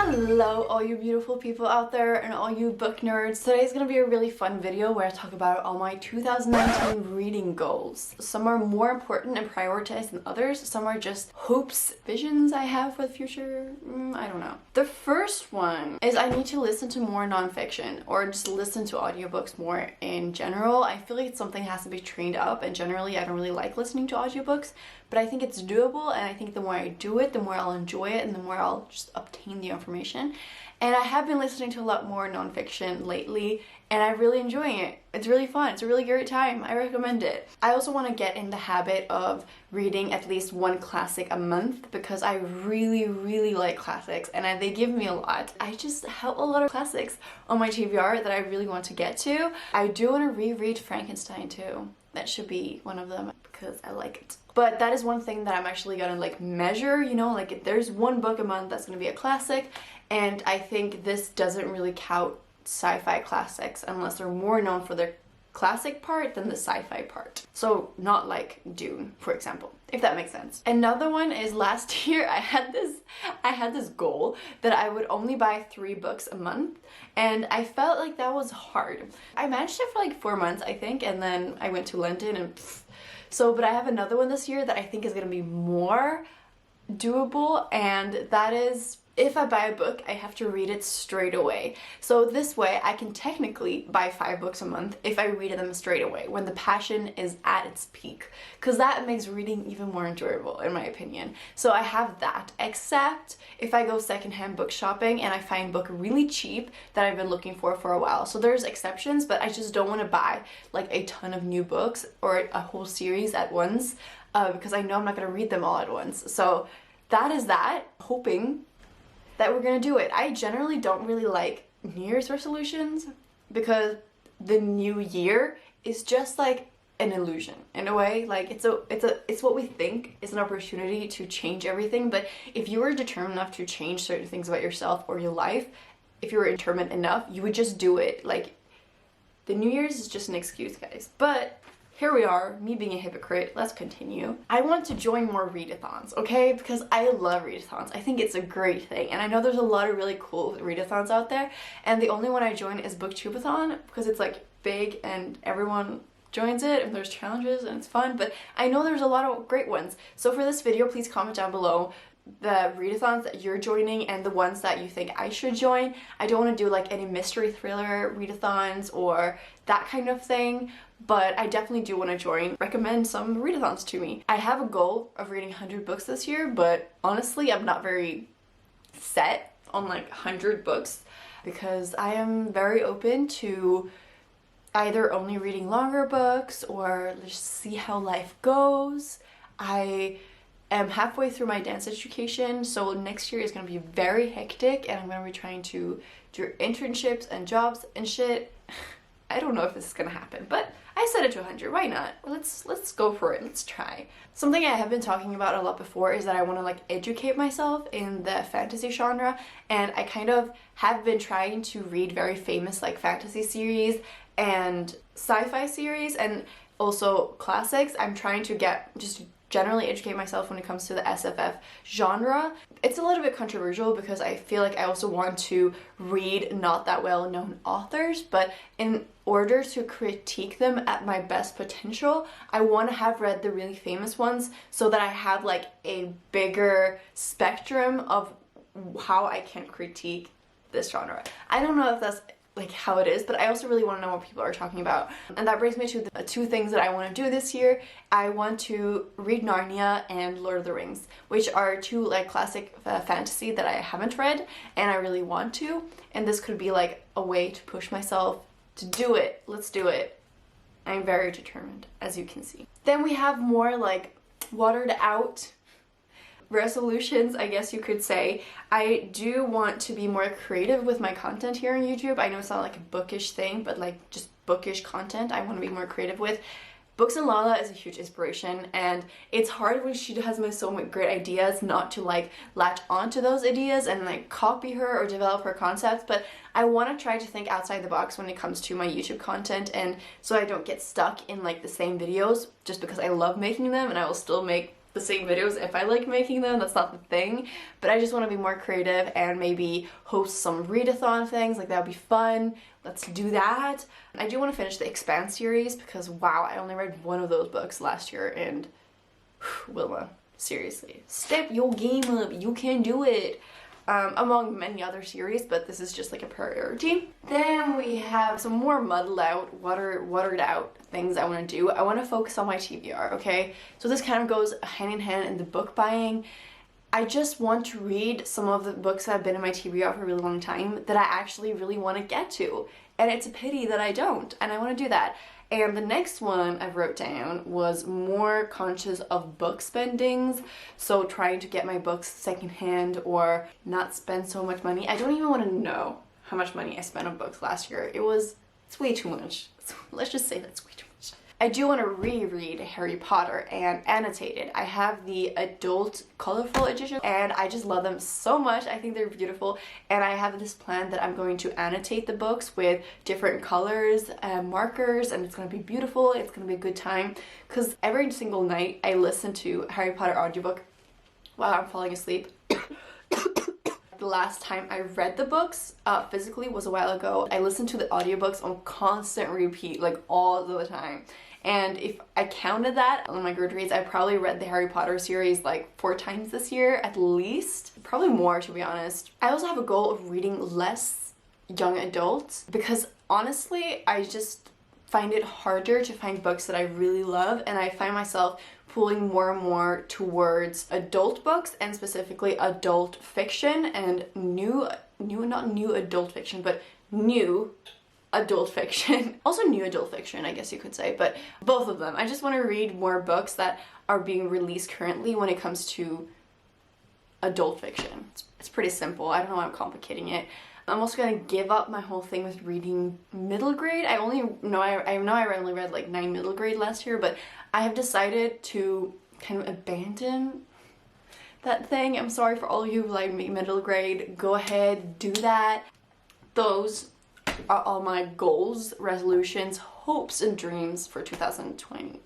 Hello all you beautiful people out there and all you book nerds. Today's gonna be a really fun video where I talk about all my 2019 reading goals. Some are more important and prioritized than others. Some are just hopes, visions I have for the future. I don't know. The first one is I need to listen to more nonfiction or just listen to audiobooks more in general. I feel like it's something that has to be trained up, and generally I don't really like listening to audiobooks, but I think it's doable, and I think the more I do it, the more I'll enjoy it and the more I'll just obtain the information. And I have been listening to a lot more nonfiction lately, and I'm really enjoying it. It's really fun. It's a really great time. I recommend it. I also want to get in the habit of reading at least one classic a month because I really like classics, and they give me a lot. I just have a lot of classics on my TBR that I really want to get to. I do want to reread Frankenstein too. That should be one of them because I like it. But that is one thing that I'm actually gonna like measure, you know, like if there's one book a month that's gonna be a classic, and I think this doesn't really count sci-fi classics unless they're more known for their classic part than the sci-fi part. So not like Dune, for example, if that makes sense. Another one is last year I had this goal that I would only buy 3 books a month, and I felt like that was hard. I managed it for like 4 months, I think, and then I went to London and but I have another one this year that I think is gonna be more doable, and that is if I buy a book, I have to read it straight away. So this way I can technically buy 5 books a month if I read them straight away when the passion is at its peak, because that makes reading even more enjoyable in my opinion. So I have that, except if I go secondhand book shopping and I find a book really cheap that I've been looking for a while. So there's exceptions, but I just don't want to buy like a ton of new books or a whole series at once because I know I'm not going to read them all at once. So that is that, hoping that we're gonna do it. I generally don't really like New Year's resolutions because the new year is just like an illusion in a way. Like it's what we think is an opportunity to change everything, but if you were determined enough to change certain things about yourself or your life, if you were determined enough, you would just do it. Like the New Year's is just an excuse, guys. But here we are, me being a hypocrite. Let's continue. I want to join more readathons, okay? Because I love readathons. I think it's a great thing. And I know there's a lot of really cool readathons out there. And the only one I join is Booktubeathon because it's like big and everyone joins it and there's challenges and it's fun. But I know there's a lot of great ones. So for this video, please comment down below the readathons that you're joining and the ones that you think I should join. I don't want to do like any mystery thriller readathons or that kind of thing, but I definitely do want to join. Recommend some readathons to me. I have a goal of reading 100 books this year, but honestly I'm not very set on like 100 books because I am very open to either only reading longer books or just see how life goes. I am halfway through my dance education, so next year is going to be very hectic and I'm going to be trying to do internships and jobs and shit. I don't know if this is going to happen, but I set it to 100. Why not? Let's go for it. Let's try. Something I have been talking about a lot before is that I want to like educate myself in the fantasy genre, and I kind of have been trying to read very famous like fantasy series and sci-fi series and also classics. I'm trying to get just generally educate myself when it comes to the SFF genre. It's a little bit controversial because I feel like I also want to read not that well known authors, but in order to critique them at my best potential, I want to have read the really famous ones so that I have like a bigger spectrum of how I can critique this genre. I don't know if that's like how it is, but I also really want to know what people are talking about. And that brings me to the 2 things that I want to do this year. I want to read Narnia and Lord of the Rings, which are 2 like classic fantasy that I haven't read and I really want to, and this could be like a way to push myself to do it. Let's do it. I'm very determined, as you can see. Then we have more like watered out resolutions, I guess you could say. I do want to be more creative with my content here on YouTube. I know it's not like a bookish thing, but like just bookish content I want to be more creative with. Books and Lala is a huge inspiration, and it's hard when she has so many great ideas not to like latch onto those ideas and like copy her or develop her concepts, but I want to try to think outside the box when it comes to my YouTube content, and so I don't get stuck in like the same videos just because I love making them, and I will still make the same videos if I like making them. That's not the thing, but I just want to be more creative and maybe host some readathon things. Like, that would be fun. Let's do that. I do want to finish the Expanse series because wow, I only read one of those books last year, and Wilma, seriously, step your game up, you can do it. Among many other series, but this is just like a priority. Then we have some more muddled out, watered out things I want to do. I want to focus on my TBR, okay? So this kind of goes hand in hand in the book buying. I just want to read some of the books that have been in my TBR for a really long time that I actually really want to get to. And it's a pity that I don't, and I want to do that. And the next one I wrote down was more conscious of book spendings. So trying to get my books secondhand or not spend so much money. I don't even want to know how much money I spent on books last year. It's way too much. Let's just say that's way too much. I do want to reread Harry Potter and annotated. I have the adult colorful edition and I just love them so much. I think they're beautiful, and I have this plan that I'm going to annotate the books with different colors and markers, and it's going to be beautiful. It's going to be a good time because every single night I listen to Harry Potter audiobook while I'm falling asleep. The last time I read the books physically was a while ago. I listened to the audiobooks on constant repeat, like all the time. And if I counted that on my Goodreads, I probably read the Harry Potter series like 4 times this year at least. Probably more, to be honest. I also have a goal of reading less young adults because honestly, I just find it harder to find books that I really love, and I find myself pulling more and more towards adult books, and specifically adult fiction and not new adult fiction, but new adult fiction. Also new adult fiction, I guess you could say, but both of them. I just want to read more books that are being released currently when it comes to adult fiction. It's pretty simple. I don't know why I'm complicating it. I'm also gonna give up my whole thing with reading middle grade. I only know I only read like 9 middle grade last year, but I have decided to kind of abandon that thing. I'm sorry for all of you who like middle grade. Go ahead, do that. Those are all my goals, resolutions, hopes, and dreams for 2020.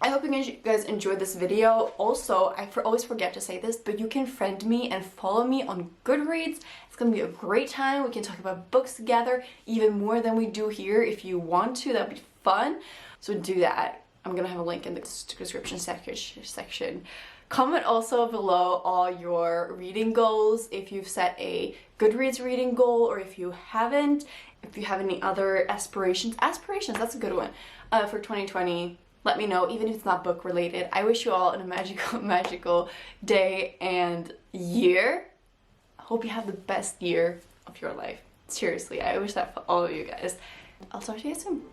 I hope you guys enjoyed this video. Also, I always forget to say this, but you can friend me and follow me on Goodreads. It's gonna be a great time. We can talk about books together even more than we do here. If you want to, that'd be fun. So do that. I'm gonna have a link in the description section. Comment also below all your reading goals, if you've set a Goodreads reading goal or if you haven't. If you have any other aspirations, that's a good one, for 2020. Let me know, even if it's not book related. I wish you all a magical day and year. I hope you have the best year of your life. Seriously, I wish that for all of you guys. I'll talk to you soon.